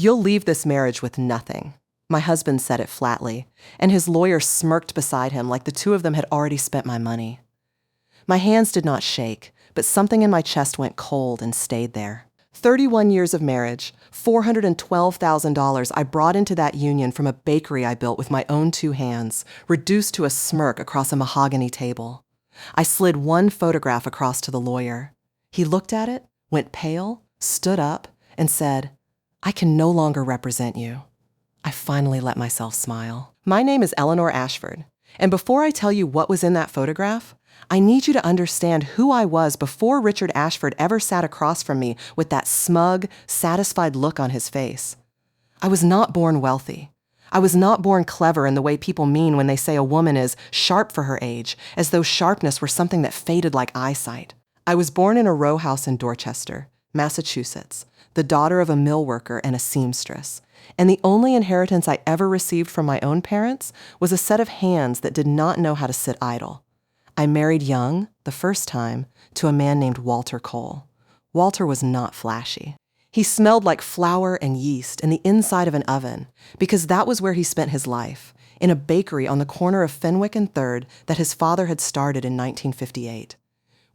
"You'll leave this marriage with nothing." My husband said it flatly, and his lawyer smirked beside him like the two of them had already spent my money. My hands did not shake, but something in my chest went cold and stayed there. 31 years of marriage, $412,000 I brought into that union from a bakery I built with my own two hands, reduced to a smirk across a mahogany table. I slid one photograph across to the lawyer. He looked at it, went pale, stood up, and said, "I can no longer represent you." I finally let myself smile. My name is Eleanor Ashford, and before I tell you what was in that photograph, I need you to understand who I was before Richard Ashford ever sat across from me with that smug, satisfied look on his face. I was not born wealthy. I was not born clever in the way people mean when they say a woman is sharp for her age, as though sharpness were something that faded like eyesight. I was born in a row house in Dorchester, Massachusetts, the daughter of a mill worker and a seamstress, and the only inheritance I ever received from my own parents was a set of hands that did not know how to sit idle. I married young, the first time, to a man named Walter Cole. Walter was not flashy. He smelled like flour and yeast in the inside of an oven, because that was where he spent his life, in a bakery on the corner of Fenwick and 3rd that his father had started in 1958.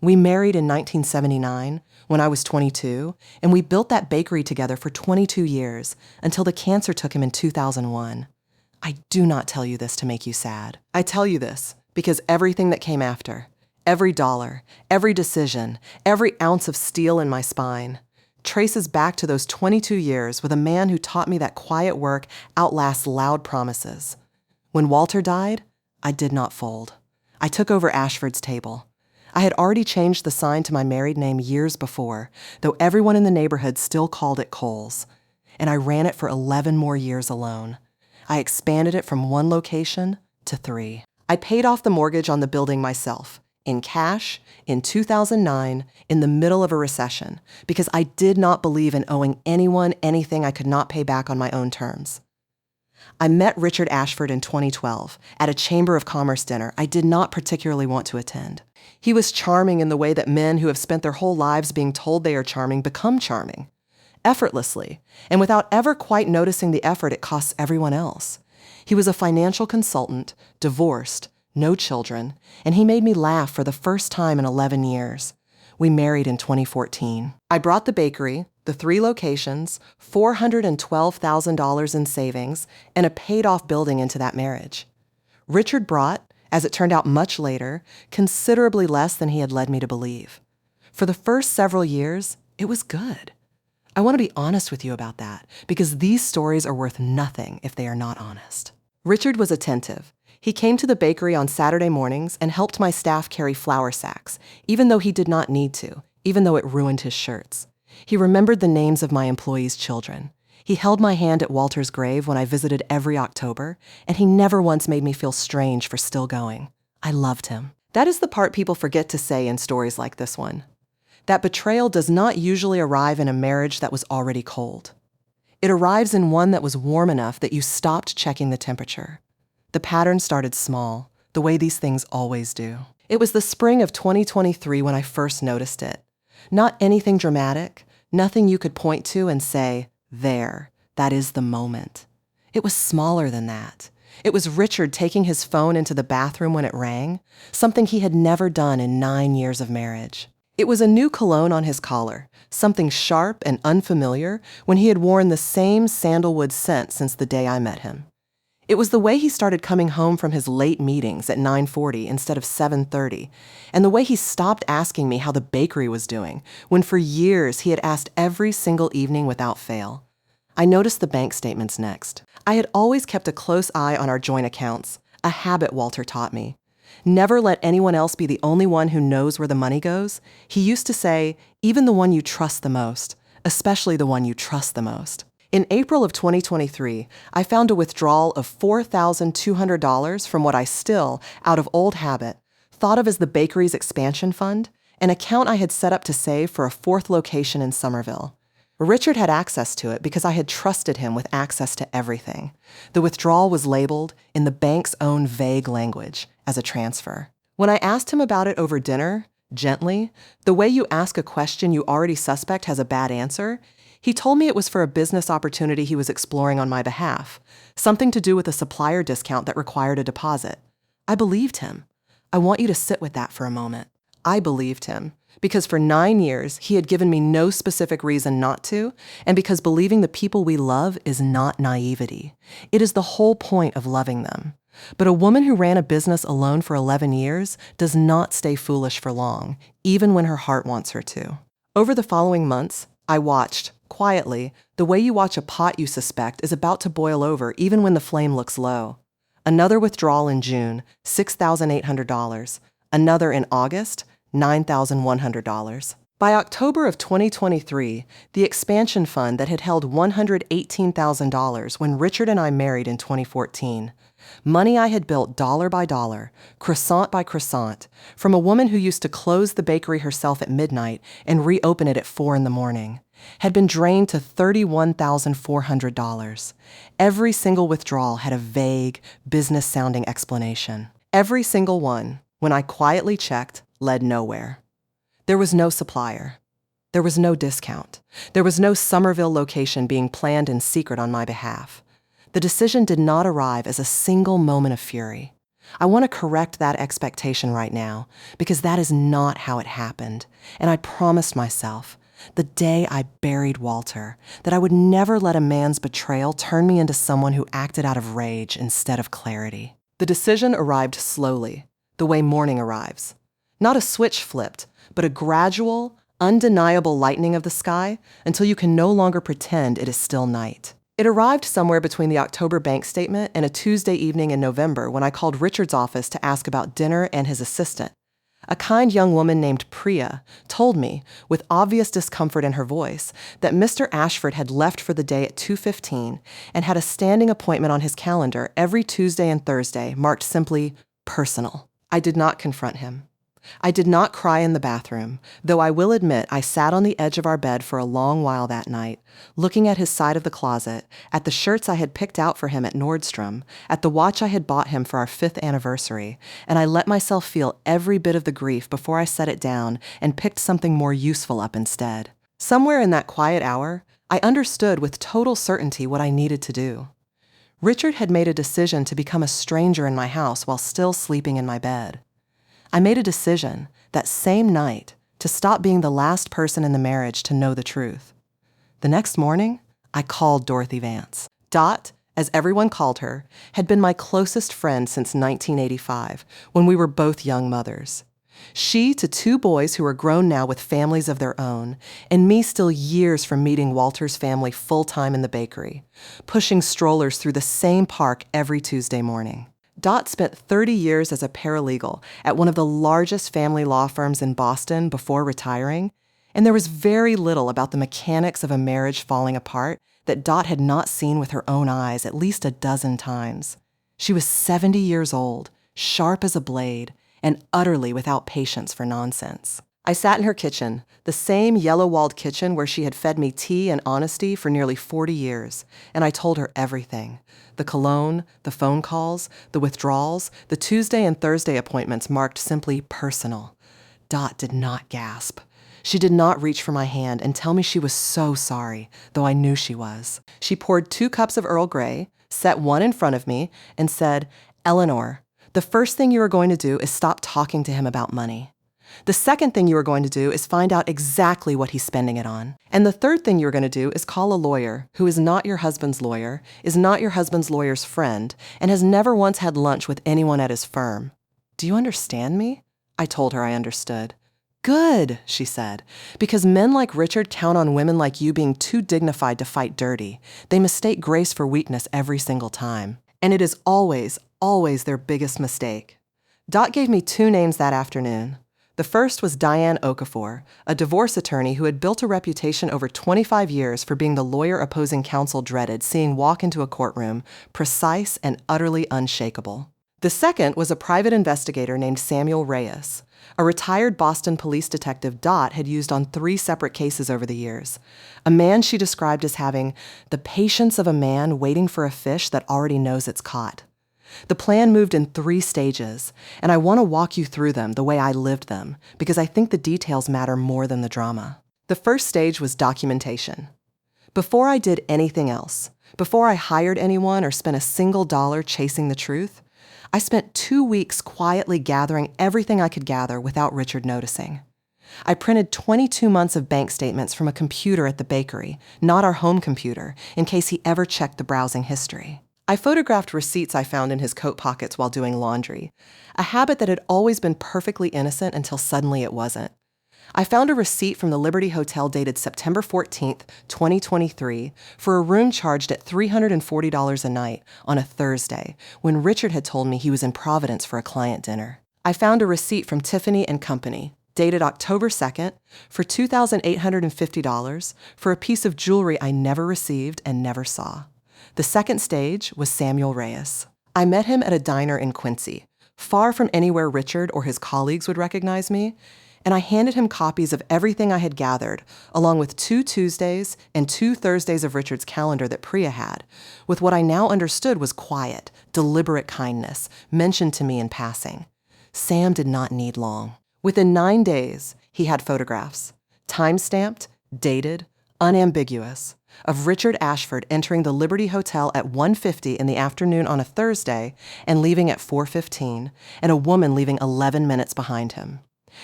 We married in 1979, when I was 22, and we built that bakery together for 22 years, until the cancer took him in 2001. I do not tell you this to make you sad. I tell you this because everything that came after, every dollar, every decision, every ounce of steel in my spine, traces back to those 22 years with a man who taught me that quiet work outlasts loud promises. When Walter died, I did not fold. I took over Ashford's table. I had already changed the sign to my married name years before, though everyone in the neighborhood still called it Cole's. And I ran it for 11 more years alone. I expanded it from 1 location to 3. I paid off the mortgage on the building myself, in cash, in 2009, in the middle of a recession, because I did not believe in owing anyone anything I could not pay back on my own terms. I met Richard Ashford in 2012 at a Chamber of Commerce dinner I did not particularly want to attend. He was charming in the way that men who have spent their whole lives being told they are charming become charming, effortlessly, and without ever quite noticing the effort it costs everyone else. He was a financial consultant, divorced, no children, and he made me laugh for the first time in 11 years. We married in 2014. I brought the bakery, the 3 locations, $412,000 in savings, and a paid-off building into that marriage. Richard brought, as it turned out much later, considerably less than he had led me to believe. For the first several years, it was good. I want to be honest with you about that, because these stories are worth nothing if they are not honest. Richard was attentive. He came to the bakery on Saturday mornings and helped my staff carry flour sacks, even though he did not need to, even though it ruined his shirts. He remembered the names of my employees' children. He held my hand at Walter's grave when I visited every October, and he never once made me feel strange for still going. I loved him. That is the part people forget to say in stories like this one. That betrayal does not usually arrive in a marriage that was already cold. It arrives in one that was warm enough that you stopped checking the temperature. The pattern started small, the way these things always do. It was the spring of 2023 when I first noticed it. Not anything dramatic, nothing you could point to and say, "There, that is the moment." It was smaller than that. It was Richard taking his phone into the bathroom when it rang, something he had never done in 9 years of marriage. It was a new cologne on his collar, something sharp and unfamiliar when he had worn the same sandalwood scent since the day I met him. It was the way he started coming home from his late meetings at 9:40 instead of 7:30, and the way he stopped asking me how the bakery was doing, when for years he had asked every single evening without fail. I noticed the bank statements next. I had always kept a close eye on our joint accounts, a habit Walter taught me. Never let anyone else be the only one who knows where the money goes. He used to say, even the one you trust the most, especially the one you trust the most. In April of 2023, I found a withdrawal of $4,200 from what I still, out of old habit, thought of as the bakery's expansion fund, an account I had set up to save for a 4th location in Somerville. Richard had access to it because I had trusted him with access to everything. The withdrawal was labeled, in the bank's own vague language, as a transfer. When I asked him about it over dinner, gently, the way you ask a question you already suspect has a bad answer, He told me it was for a business opportunity he was exploring on my behalf, something to do with a supplier discount that required a deposit. I believed him. I want you to sit with that for a moment. I believed him because for 9 years, he had given me no specific reason not to, and because believing the people we love is not naivety. It is the whole point of loving them. But a woman who ran a business alone for 11 years does not stay foolish for long, even when her heart wants her to. Over the following months, I watched, quietly, the way you watch a pot you suspect is about to boil over even when the flame looks low. Another withdrawal in June, $6,800. Another in August, $9,100. By October of 2023, the expansion fund that had held $118,000 when Richard and I married in 2014, money I had built dollar by dollar, croissant by croissant, from a woman who used to close the bakery herself at midnight and reopen it at 4 a.m, had been drained to $31,400. Every single withdrawal had a vague, business-sounding explanation. Every single one, when I quietly checked, led nowhere. There was no supplier. There was no discount. There was no Somerville location being planned in secret on my behalf. The decision did not arrive as a single moment of fury. I want to correct that expectation right now, because that is not how it happened, and I promised myself, the day I buried Walter, that I would never let a man's betrayal turn me into someone who acted out of rage instead of clarity. The decision arrived slowly, the way morning arrives. Not a switch flipped, but a gradual, undeniable lightening of the sky until you can no longer pretend it is still night. It arrived somewhere between the October bank statement and a Tuesday evening in November when I called Richard's office to ask about dinner and his assistant. A kind young woman named Priya told me, with obvious discomfort in her voice, that Mr. Ashford had left for the day at 2:15 and had a standing appointment on his calendar every Tuesday and Thursday marked simply personal. I did not confront him. I did not cry in the bathroom, though I will admit I sat on the edge of our bed for a long while that night, looking at his side of the closet, at the shirts I had picked out for him at Nordstrom, at the watch I had bought him for our 5th anniversary, and I let myself feel every bit of the grief before I set it down and picked something more useful up instead. Somewhere in that quiet hour, I understood with total certainty what I needed to do. Richard had made a decision to become a stranger in my house while still sleeping in my bed. I made a decision that same night to stop being the last person in the marriage to know the truth. The next morning, I called Dorothy Vance. Dot, as everyone called her, had been my closest friend since 1985, when we were both young mothers. She to 2 boys who are grown now with families of their own, and me still years from meeting Walter's family full-time in the bakery, pushing strollers through the same park every Tuesday morning. Dot spent 30 years as a paralegal at one of the largest family law firms in Boston before retiring, and there was very little about the mechanics of a marriage falling apart that Dot had not seen with her own eyes at least a dozen times. She was 70 years old, sharp as a blade, and utterly without patience for nonsense. I sat in her kitchen, the same yellow-walled kitchen where she had fed me tea and honesty for nearly 40 years, and I told her everything. The cologne, the phone calls, the withdrawals, the Tuesday and Thursday appointments marked simply personal. Dot did not gasp. She did not reach for my hand and tell me she was so sorry, though I knew she was. She poured 2 cups of Earl Grey, set one in front of me, and said, "Eleanor, the first thing you are going to do is stop talking to him about money. The second thing you are going to do is find out exactly what he's spending it on. And the third thing you're going to do is call a lawyer who is not your husband's lawyer, is not your husband's lawyer's friend, and has never once had lunch with anyone at his firm. Do you understand me?" I told her I understood. "Good," she said, "because men like Richard count on women like you being too dignified to fight dirty. They mistake grace for weakness every single time. And it is always, always their biggest mistake." Dot gave me 2 names that afternoon. The first was Diane Okafor, a divorce attorney who had built a reputation over 25 years for being the lawyer opposing counsel dreaded seeing walk into a courtroom, precise and utterly unshakable. The second was a private investigator named Samuel Reyes, a retired Boston police detective Dot had used on 3 separate cases over the years. A man she described as having the patience of a man waiting for a fish that already knows it's caught. The plan moved in 3 stages, and I want to walk you through them the way I lived them, because I think the details matter more than the drama. The first stage was documentation. Before I did anything else, before I hired anyone or spent a single dollar chasing the truth, I spent 2 weeks quietly gathering everything I could gather without Richard noticing. I printed 22 months of bank statements from a computer at the bakery, not our home computer, in case he ever checked the browsing history. I photographed receipts I found in his coat pockets while doing laundry, a habit that had always been perfectly innocent until suddenly it wasn't. I found a receipt from the Liberty Hotel dated September 14th, 2023, for a room charged at $340 a night on a Thursday, when Richard had told me he was in Providence for a client dinner. I found a receipt from Tiffany & Company, dated October 2nd, for $2,850 for a piece of jewelry I never received and never saw. The second stage was Samuel Reyes. I met him at a diner in Quincy, far from anywhere Richard or his colleagues would recognize me, and I handed him copies of everything I had gathered, along with 2 Tuesdays and 2 Thursdays of Richard's calendar that Priya had, with what I now understood was quiet, deliberate kindness, mentioned to me in passing. Sam did not need long. Within 9 days, he had photographs, time-stamped, dated, unambiguous, of Richard Ashford entering the Liberty Hotel at 1:50 in the afternoon on a Thursday and leaving at 4:15, and a woman leaving 11 minutes behind him.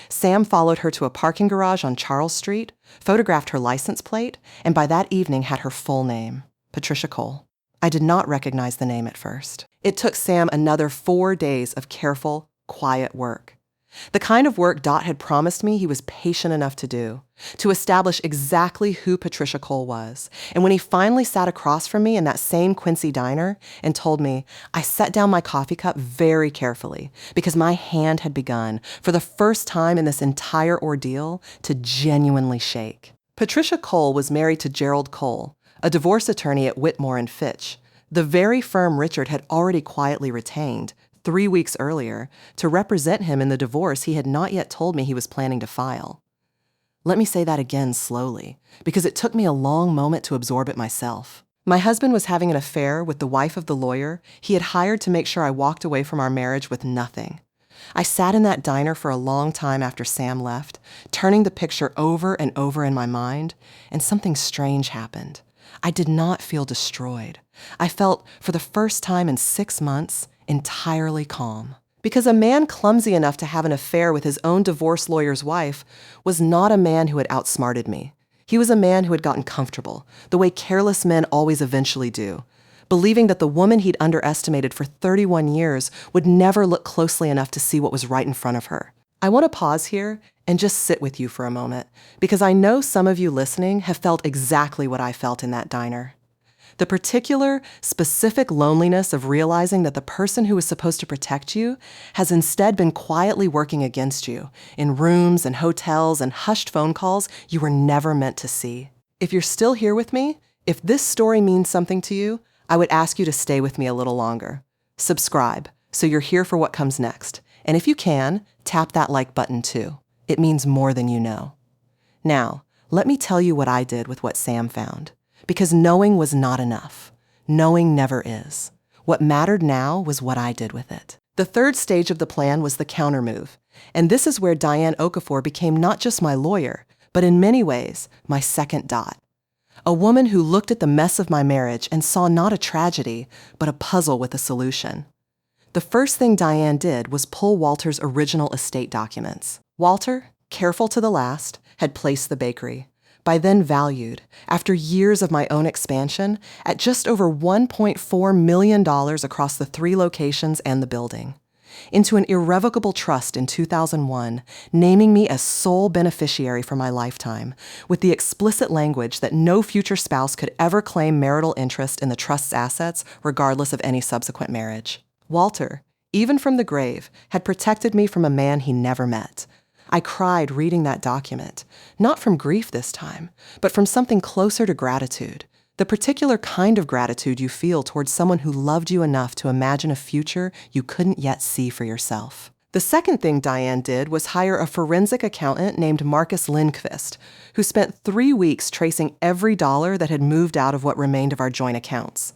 Sam followed her to a parking garage on Charles Street, photographed her license plate, and by that evening had her full name, Patricia Cole. I did not recognize the name at first. It took Sam another 4 days of careful, quiet work. The kind of work Dot had promised me he was patient enough to do, to establish exactly who Patricia Cole was. And when he finally sat across from me in that same Quincy diner and told me, I set down my coffee cup very carefully because my hand had begun, for the first time in this entire ordeal, to genuinely shake. Patricia Cole was married to Gerald Cole, a divorce attorney at Whitmore and Fitch, the very firm Richard had already quietly retained 3 weeks earlier to represent him in the divorce he had not yet told me he was planning to file. Let me say that again slowly, because it took me a long moment to absorb it myself. My husband was having an affair with the wife of the lawyer he had hired to make sure I walked away from our marriage with nothing. I sat in that diner for a long time after Sam left, turning the picture over and over in my mind, and something strange happened. I did not feel destroyed. I felt, for the first time in 6 months, entirely calm. Because a man clumsy enough to have an affair with his own divorce lawyer's wife was not a man who had outsmarted me. He was a man who had gotten comfortable, the way careless men always eventually do, believing that the woman he'd underestimated for 31 years would never look closely enough to see what was right in front of her. I want to pause here and just sit with you for a moment, because I know some of you listening have felt exactly what I felt in that diner. The particular, specific loneliness of realizing that the person who was supposed to protect you has instead been quietly working against you in rooms and hotels and hushed phone calls you were never meant to see. If you're still here with me, if this story means something to you, I would ask you to stay with me a little longer. Subscribe, so you're here for what comes next. And if you can, tap that like button too. It means more than you know. Now, let me tell you what I did with what Sam found. Because knowing was not enough. Knowing never is. What mattered now was what I did with it. The third stage of the plan was the countermove. And this is where Diane Okafor became not just my lawyer, but in many ways, my second Dot. A woman who looked at the mess of my marriage and saw not a tragedy, but a puzzle with a solution. The first thing Diane did was pull Walter's original estate documents. Walter, careful to the last, had placed the bakery, by then valued, after years of my own expansion, at just over $1.4 million across the 3 locations and the building, into an irrevocable trust in 2001, naming me as sole beneficiary for my lifetime, with the explicit language that no future spouse could ever claim marital interest in the trust's assets, regardless of any subsequent marriage. Walter, even from the grave, had protected me from a man he never met. I cried reading that document, not from grief this time, but from something closer to gratitude, the particular kind of gratitude you feel towards someone who loved you enough to imagine a future you couldn't yet see for yourself. The second thing Diane did was hire a forensic accountant named Marcus Lindqvist, who spent 3 weeks tracing every dollar that had moved out of what remained of our joint accounts.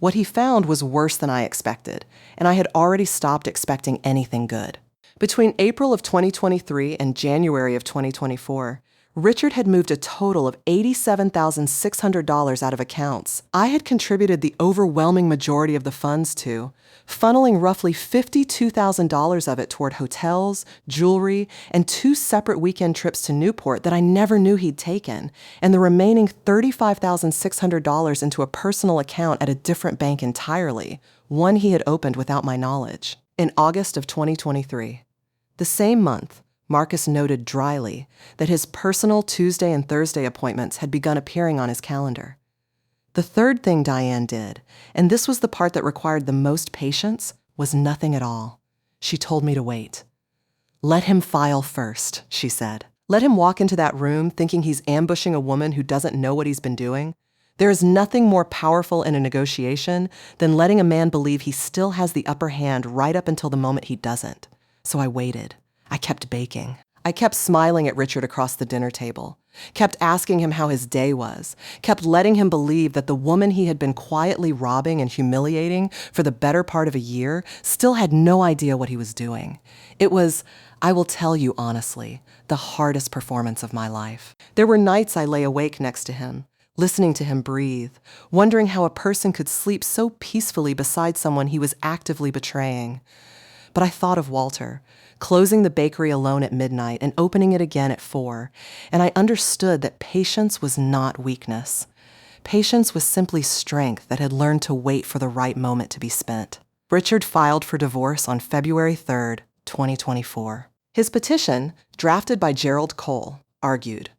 What he found was worse than I expected, and I had already stopped expecting anything good. Between April of 2023 and January of 2024, Richard had moved a total of $87,600 out of accounts I had contributed the overwhelming majority of the funds to, funneling roughly $52,000 of it toward hotels, jewelry, and 2 separate weekend trips to Newport that I never knew he'd taken, and the remaining $35,600 into a personal account at a different bank entirely, one he had opened without my knowledge. In August of 2023, the same month, Marcus noted dryly that his personal Tuesday and Thursday appointments had begun appearing on his calendar. The third thing Diane did, and this was the part that required the most patience, was nothing at all. She told me to wait. "Let him file first," she said. "Let him walk into that room thinking he's ambushing a woman who doesn't know what he's been doing. There is nothing more powerful in a negotiation than letting a man believe he still has the upper hand right up until the moment he doesn't." So I waited. I kept baking. I kept smiling at Richard across the dinner table, kept asking him how his day was, kept letting him believe that the woman he had been quietly robbing and humiliating for the better part of a year still had no idea what he was doing. It was, I will tell you honestly, the hardest performance of my life. There were nights I lay awake next to him, listening to him breathe, wondering how a person could sleep so peacefully beside someone he was actively betraying. But I thought of Walter, closing the bakery alone at midnight and opening it again at 4, and I understood that patience was not weakness. Patience was simply strength that had learned to wait for the right moment to be spent. Richard filed for divorce on February 3rd, 2024. His petition, drafted by Gerald Cole, argued,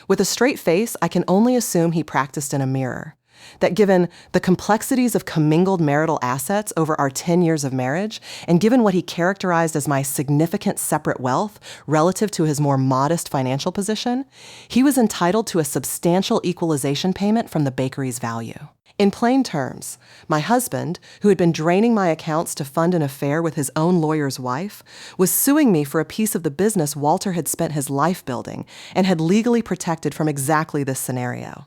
"With a straight face, I can only assume he practiced in a mirror. That given the complexities of commingled marital assets over our 10 years of marriage, and given what he characterized as my significant separate wealth relative to his more modest financial position, he was entitled to a substantial equalization payment from the bakery's value." In plain terms, my husband, who had been draining my accounts to fund an affair with his own lawyer's wife, was suing me for a piece of the business Walter had spent his life building and had legally protected from exactly this scenario.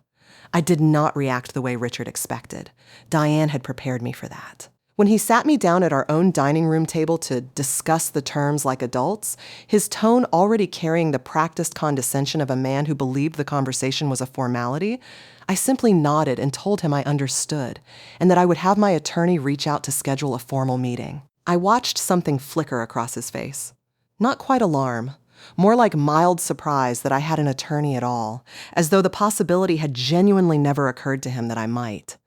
I did not react the way Richard expected. Diane had prepared me for that. When he sat me down at our own dining room table to discuss the terms like adults, his tone already carrying the practiced condescension of a man who believed the conversation was a formality, I simply nodded and told him I understood, and that I would have my attorney reach out to schedule a formal meeting. I watched something flicker across his face. Not quite alarm. More like mild surprise that I had an attorney at all, as though the possibility had genuinely never occurred to him that I might.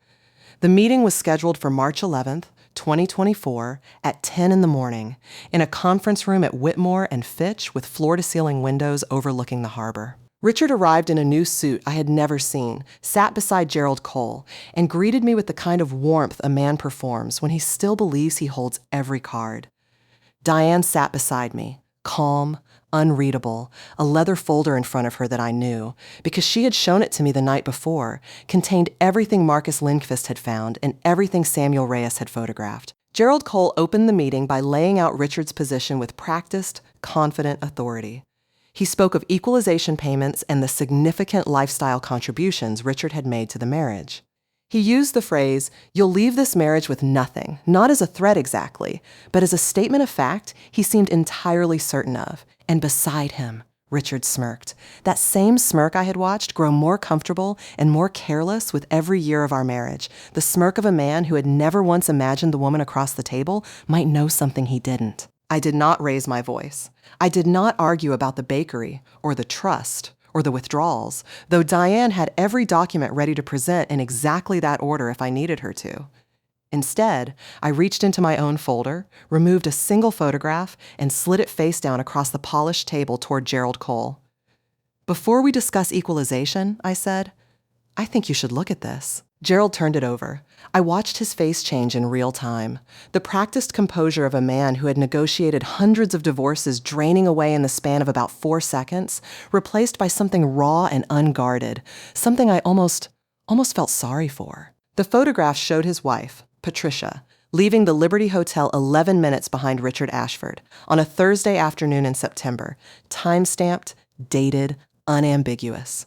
The meeting was scheduled for March 11th, 2024, at 10 in the morning, in a conference room at Whitmore and Fitch with floor-to-ceiling windows overlooking the harbor. Richard arrived in a new suit I had never seen, sat beside Gerald Cole, and greeted me with the kind of warmth a man performs when he still believes he holds every card. Diane sat beside me, calm, unreadable, a leather folder in front of her that I knew, because she had shown it to me the night before, contained everything Marcus Lindqvist had found and everything Samuel Reyes had photographed. Gerald Cole opened the meeting by laying out Richard's position with practiced, confident authority. He spoke of equalization payments and the significant lifestyle contributions Richard had made to the marriage. He used the phrase, "You'll leave this marriage with nothing," not as a threat exactly, but as a statement of fact he seemed entirely certain of. And beside him, Richard smirked. That same smirk I had watched grow more comfortable and more careless with every year of our marriage, the smirk of a man who had never once imagined the woman across the table might know something he didn't. I did not raise my voice. I did not argue about the bakery, or the trust, or the withdrawals, though Diane had every document ready to present in exactly that order if I needed her to. Instead, I reached into my own folder, removed a single photograph, and slid it face down across the polished table toward Gerald Cole. "Before we discuss equalization," I said, "I think you should look at this." Gerald turned it over. I watched his face change in real time. The practiced composure of a man who had negotiated hundreds of divorces draining away in the span of about 4 seconds, replaced by something raw and unguarded, something I almost felt sorry for. The photograph showed his wife, Patricia, leaving the Liberty Hotel 11 minutes behind Richard Ashford on a Thursday afternoon in September, time-stamped, dated, unambiguous.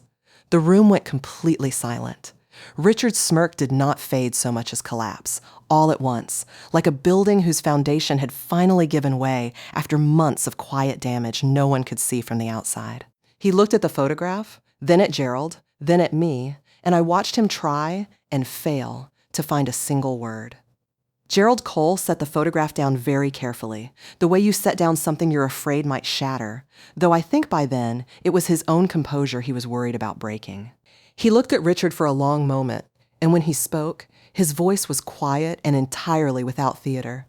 The room went completely silent. Richard's smirk did not fade so much as collapse, all at once, like a building whose foundation had finally given way after months of quiet damage no one could see from the outside. He looked at the photograph, then at Gerald, then at me, and I watched him try and fail to find a single word. Gerald Cole set the photograph down very carefully, the way you set down something you're afraid might shatter, though I think by then it was his own composure he was worried about breaking. He looked at Richard for a long moment, and when he spoke, his voice was quiet and entirely without theater.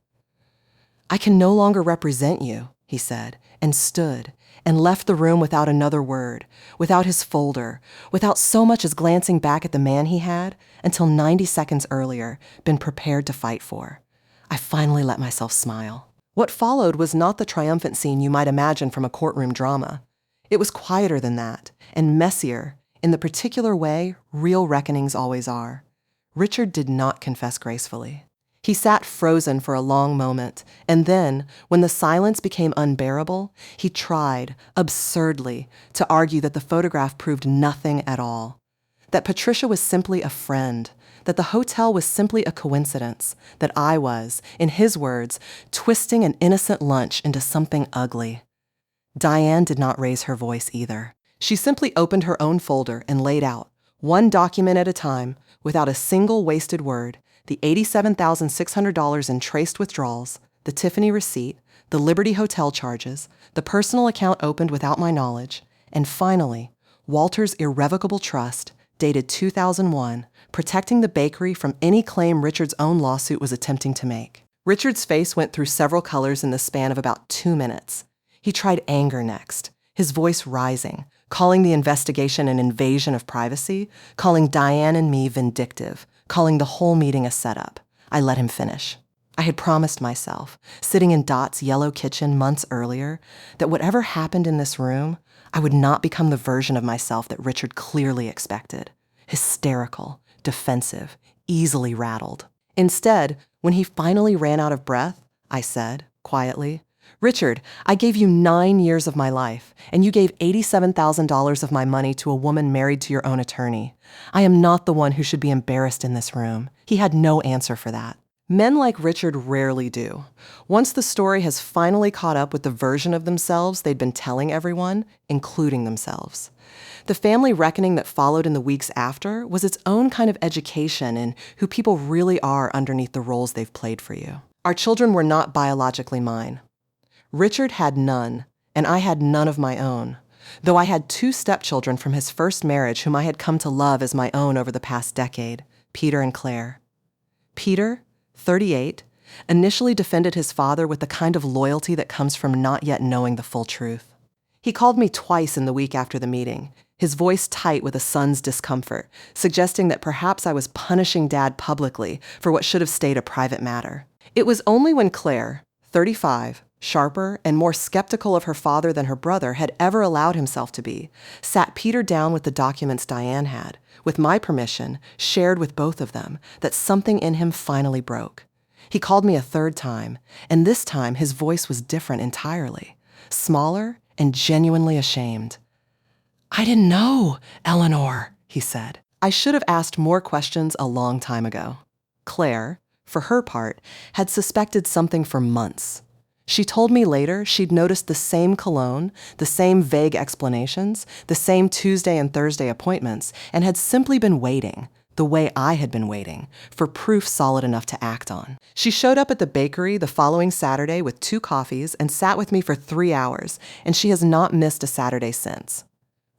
"I can no longer represent you," he said, and stood, and left the room without another word, without his folder, without so much as glancing back at the man he had, until 90 seconds earlier, been prepared to fight for. I finally let myself smile. What followed was not the triumphant scene you might imagine from a courtroom drama. It was quieter than that, and messier, in the particular way real reckonings always are. Richard did not confess gracefully. He sat frozen for a long moment, and then, when the silence became unbearable, he tried, absurdly, to argue that the photograph proved nothing at all. That Patricia was simply a friend, that the hotel was simply a coincidence, that I was, in his words, twisting an innocent lunch into something ugly. Diane did not raise her voice either. She simply opened her own folder and laid out, one document at a time, without a single wasted word, the $87,600 in traced withdrawals, the Tiffany receipt, the Liberty Hotel charges, the personal account opened without my knowledge, and finally, Walter's irrevocable trust, dated 2001, protecting the bakery from any claim Richard's own lawsuit was attempting to make. Richard's face went through several colors in the span of about 2 minutes. He tried anger next, his voice rising, calling the investigation an invasion of privacy, calling Diane and me vindictive, calling the whole meeting a setup. I let him finish. I had promised myself, sitting in Dot's yellow kitchen months earlier, that whatever happened in this room, I would not become the version of myself that Richard clearly expected. Hysterical, defensive, easily rattled. Instead, when he finally ran out of breath, I said, quietly, "Richard, I gave you 9 years of my life, and you gave $87,000 of my money to a woman married to your own attorney. I am not the one who should be embarrassed in this room." He had no answer for that. Men like Richard rarely do. Once the story has finally caught up with the version of themselves they'd been telling everyone, including themselves. The family reckoning that followed in the weeks after was its own kind of education in who people really are underneath the roles they've played for you. Our children were not biologically mine. Richard had none, and I had none of my own, though I had 2 stepchildren from his first marriage whom I had come to love as my own over the past decade, Peter and Claire. Peter, 38, initially defended his father with the kind of loyalty that comes from not yet knowing the full truth. He called me twice in the week after the meeting, his voice tight with a son's discomfort, suggesting that perhaps I was punishing Dad publicly for what should have stayed a private matter. It was only when Claire, 35, sharper and more skeptical of her father than her brother had ever allowed himself to be, sat Peter down with the documents Diane had, with my permission, shared with both of them, that something in him finally broke. He called me a 3rd time, and this time his voice was different entirely, smaller and genuinely ashamed. "I didn't know, Eleanor," he said. I should have asked more questions a long time ago. Claire, for her part, had suspected something for months. She told me later she'd noticed the same cologne, the same vague explanations, the same Tuesday and Thursday appointments, and had simply been waiting, the way I had been waiting, for proof solid enough to act on. She showed up at the bakery the following Saturday with 2 coffees and sat with me for 3 hours, and she has not missed a Saturday since.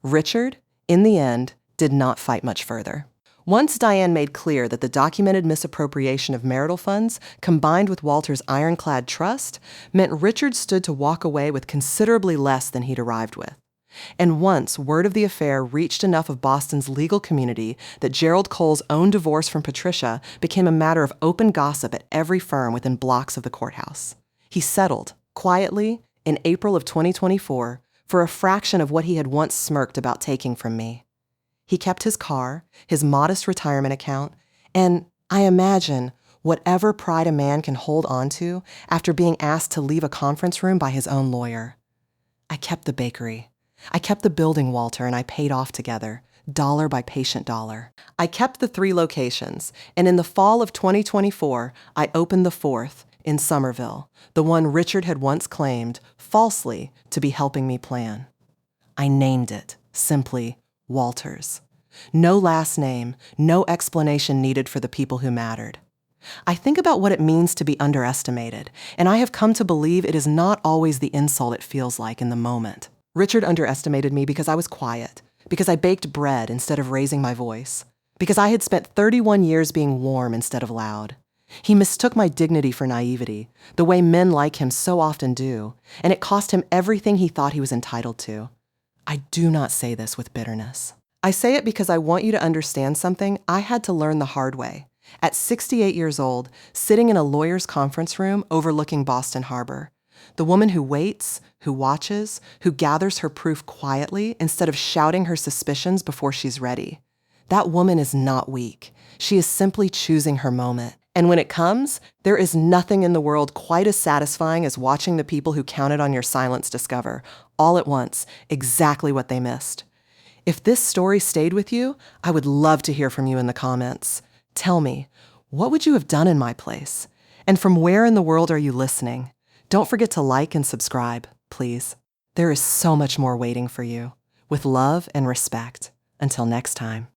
Richard, in the end, did not fight much further. Once Diane made clear that the documented misappropriation of marital funds, combined with Walter's ironclad trust, meant Richard stood to walk away with considerably less than he'd arrived with. And once word of the affair reached enough of Boston's legal community that Gerald Cole's own divorce from Patricia became a matter of open gossip at every firm within blocks of the courthouse. He settled, quietly, in April of 2024, for a fraction of what he had once smirked about taking from me. He kept his car, his modest retirement account, and, I imagine, whatever pride a man can hold on to after being asked to leave a conference room by his own lawyer. I kept the bakery. I kept the building Walter and I paid off together, dollar by patient dollar. I kept the 3 locations, and in the fall of 2024, I opened the 4th, in Somerville, the one Richard had once claimed, falsely, to be helping me plan. I named it, simply Walters. No last name, no explanation needed for the people who mattered. I think about what it means to be underestimated, and I have come to believe it is not always the insult it feels like in the moment. Richard underestimated me because I was quiet, because I baked bread instead of raising my voice, because I had spent 31 years being warm instead of loud. He mistook my dignity for naivety, the way men like him so often do, and it cost him everything he thought he was entitled to. I do not say this with bitterness. I say it because I want you to understand something I had to learn the hard way. At 68 years old, sitting in a lawyer's conference room overlooking Boston Harbor, the woman who waits, who watches, who gathers her proof quietly instead of shouting her suspicions before she's ready. That woman is not weak. She is simply choosing her moment. And when it comes, there is nothing in the world quite as satisfying as watching the people who counted on your silence discover, all at once, exactly what they missed. If this story stayed with you, I would love to hear from you in the comments. Tell me, what would you have done in my place? And from where in the world are you listening? Don't forget to like and subscribe, please. There is so much more waiting for you. With love and respect. Until next time.